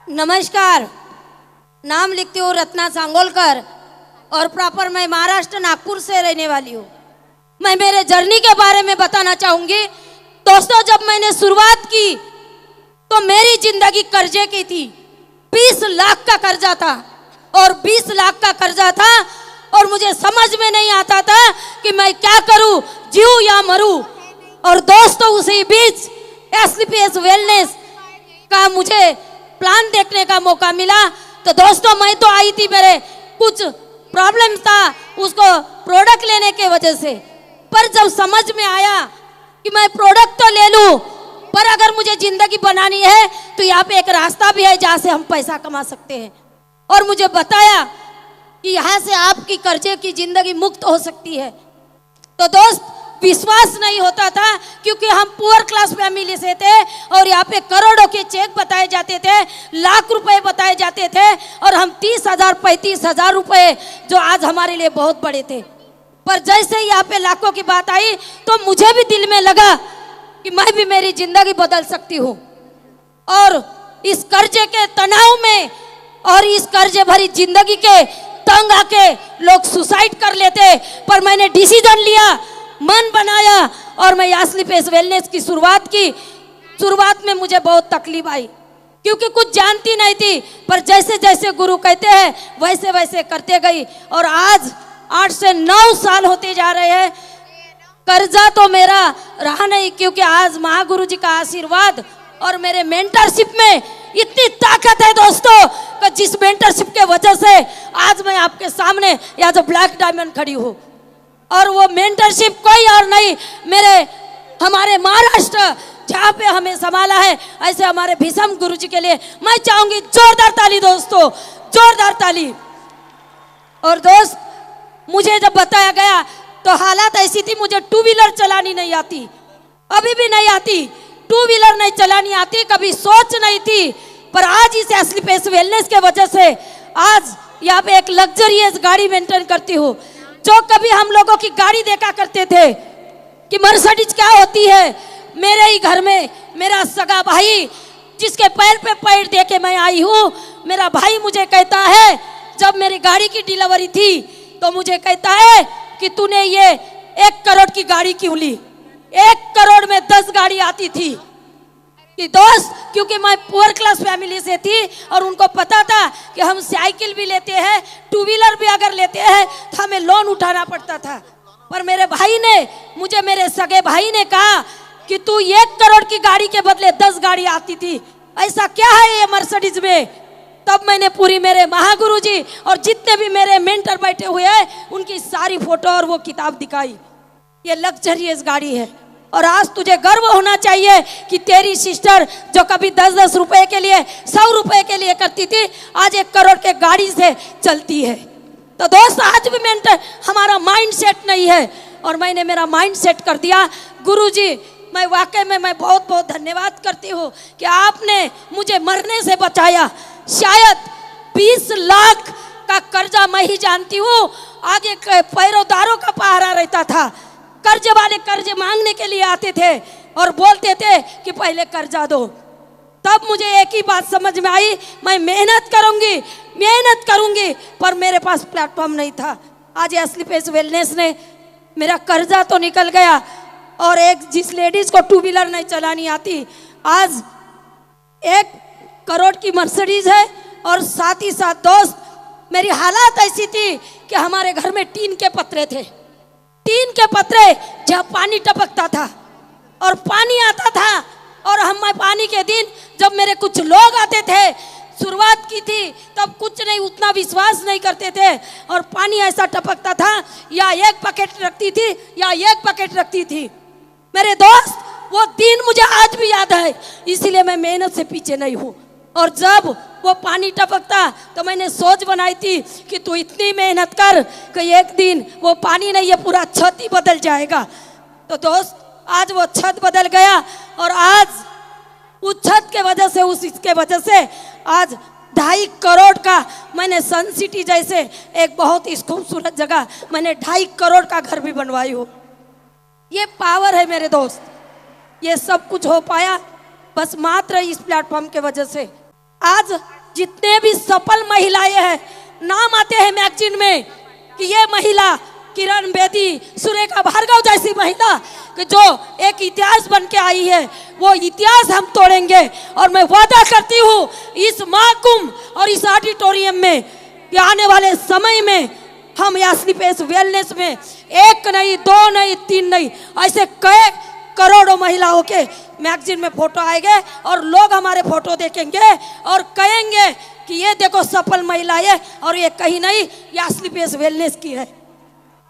नमस्कार। नाम लिखती हूँ रत्ना सांगोलकर और प्रॉपर मैं महाराष्ट्र नागपुर से रहने वाली हूँ। मैं मेरे जर्नी के बारे में बताना चाहूँगी। दोस्तों, जब मैंने शुरुआत की तो मेरी जिंदगी कर्जे की थी। 20 लाख का कर्जा था और 20 लाख का कर्जा था और मुझे समझ में नहीं आता था कि मैं क्या करूँ, जीऊँ या मरूँ। और दोस्तों, उसी बीच SLPS वेलनेस का मुझे प्लान देखने का मौका मिला। तो दोस्तों, मैं तो आई थी, मेरे कुछ प्रॉब्लम था उसको प्रोडक्ट लेने के वजह से, पर जब समझ में आया कि मैं प्रोडक्ट तो ले लूं, पर अगर मुझे जिंदगी बनानी है तो यहाँ पे एक रास्ता भी है जहाँ से हम पैसा कमा सकते हैं। और मुझे बताया कि यहाँ से आपकी कर्जे की जिंदगी मुक्त हो सकती है। तो दोस्त, विश्वास नहीं होता था क्योंकि हम पुअर क्लास फैमिली से थे और यहाँ पे करोड़ों के चेक बताए जाते थे, लाख रुपए बताए जाते थे और हम 30,000 35,000 रुपए जो आज हमारे लिए बहुत बड़े थे। पर जैसे ही यहाँ पे लाखों की बात आई तो मुझे भी दिल में लगा कि मैं भी मेरी जिंदगी बदल सकती हूँ। और इस कर्जे के तनाव में और इस कर्जे भरी जिंदगी के तंग आके लोग सुसाइड कर लेते, पर मैंने डिसीजन लिया, मन बनाया और मैं SLPS वेलनेस की शुरुआत की। शुरुआत में मुझे बहुत तकलीफ आई क्योंकि कुछ जानती नहीं थी, पर जैसे जैसे गुरु कहते हैं वैसे वैसे करते गई और आज 8 से 9 साल होते जा रहे हैं। कर्जा तो मेरा रहा नहीं क्योंकि आज महागुरु जी का आशीर्वाद और मेरे मेंटरशिप में इतनी ताकत है दोस्तों, कि जिस मेंटरशिप के वजह से आज मैं आपके सामने यहाँ जो ब्लैक डायमंड खड़ी हूँ। और वो मेंटरशिप कोई और नहीं, हमारे महाराष्ट्र जहाँ पे हमें संभाला है, ऐसे हमारे भीषम गुरु जी के लिए मैं चाहूंगी जोरदार ताली दोस्तों, जोरदार ताली। और दोस्त, मुझे जब बताया गया तो हालात ऐसी थी, मुझे 2 व्हीलर चलानी नहीं आती, अभी भी नहीं आती, 2 व्हीलर नहीं चलानी आती, कभी सोच नहीं थी। पर आज इस SLPS वेलनेस के वजह से आज यहाँ पे एक लग्जरियस गाड़ी मेंटेन करती हूँ। जो कभी हम लोगों की गाड़ी देखा करते थे कि मर्सिडीज क्या होती है, मेरे ही घर में मेरा सगा भाई जिसके पैर पे पैर दे के मैं आई हूँ, मेरा भाई मुझे कहता है, जब मेरी गाड़ी की डिलीवरी थी तो मुझे कहता है कि तूने ये 1 करोड़ की गाड़ी क्यों ली। 1 करोड़ में 10 गाड़ी आती थी कि दोस्त, क्योंकि मैं पुअर क्लास फैमिली से थी और उनको पता था कि हम साइकिल भी लेते हैं, 2 व्हीलर भी अगर लेते हैं तो हमें लोन उठाना पड़ता था। पर मेरे भाई ने मुझे, मेरे सगे भाई ने कहा कि तू 1 करोड़ की गाड़ी के बदले 10 गाड़ी आती थी, ऐसा क्या है ये मर्सिडीज में। तब मैंने पूरी मेरे महागुरु जी और जितने भी मेरे मेंटर बैठे हुए हैं उनकी सारी फोटो और वो किताब दिखाई। ये लग्जरियस गाड़ी है और आज तुझे गर्व होना चाहिए कि तेरी सिस्टर जो कभी 10-10 रुपए के लिए, 100 रुपए के लिए करती थी, आज 1 करोड़ के गाड़ी से चलती है। तो दोस्त, आज भी हमारा माइंड सेट नहीं है और मैंने मेरा माइंड सेट कर दिया। गुरुजी, मैं वाकई में मैं बहुत बहुत धन्यवाद करती हूँ कि आपने मुझे मरने से बचाया। शायद 20 लाख का कर्जा मैं ही जानती हूँ, आगे पैरोदारों का पहरा रहता था। कर्ज वाले कर्ज मांगने के लिए आते थे और बोलते थे कि पहले कर्जा दो। तब मुझे एक ही बात समझ में आई, मैं मेहनत करूंगी, पर मेरे पास प्लेटफॉर्म नहीं था। आज SLPS वेलनेस ने मेरा कर्जा तो निकल गया और एक जिस लेडीज को 2 व्हीलर नहीं चलानी आती, आज 1 करोड़ की मर्सिडीज है। और साथ ही साथ दोस्त, मेरी हालात ऐसी थी कि हमारे घर में टीन के पत्रे थे, टीन के पत्रे जहाँ पानी टपकता था और पानी आता था। और हम पानी के दिन जब मेरे कुछ लोग आते थे, शुरुआत की थी तब कुछ नहीं, उतना विश्वास नहीं करते थे और पानी ऐसा टपकता था, या 1 बकेट रखती थी या 1 बकेट रखती थी। मेरे दोस्त, वो दिन मुझे आज भी याद है, इसीलिए मैं मेहनत से पीछे नहीं हूँ। और जब वो पानी टपकता तो मैंने सोच बनाई थी कि तू इतनी मेहनत कर कि एक दिन वो पानी नहीं, ये पूरा छत ही बदल जाएगा। तो दोस्त, आज वो छत बदल गया और आज उस छत के वजह से, इसके वजह से आज 2.5 करोड़ का मैंने सन सिटी जैसे एक बहुत ही खूबसूरत जगह मैंने 2.5 करोड़ का घर भी बनवाई हो। ये पावर है मेरे दोस्त, ये सब कुछ हो पाया बस मात्र इस प्लेटफॉर्म के वजह से। आज जितने भी सफल महिलाएं हैं, नाम आते हैं मैगजीन में कि ये महिला किरण बेदी, सुरेखा भार्गव जैसी महिला कि जो एक इतिहास बन के आई है, वो इतिहास हम तोड़ेंगे। और मैं वादा करती हूँ इस महाकुंभ और इस ऑडिटोरियम में कि आने वाले समय में हम यास्ली पेस वेलनेस में एक नहीं, दो नहीं, तीन नहीं, ऐसे कई करोड़ों महिलाओं के मैगजीन में फोटो आएंगे और लोग हमारे फोटो देखेंगे और कहेंगे कि ये देखो सफल महिला है और ये कहीं नहीं, यास्ली पेस वेलनेस की है।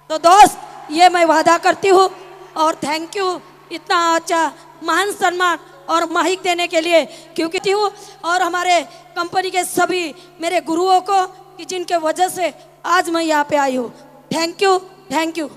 तो दोस्त, ये मैं वादा करती हूँ और थैंक यू इतना अच्छा महान सम्मान और माइक देने के लिए, क्योंकि हूँ और हमारे कंपनी के सभी मेरे गुरुओं को कि जिनके वजह से आज मैं यहाँ पे आई हूँ। Thank you, thank you.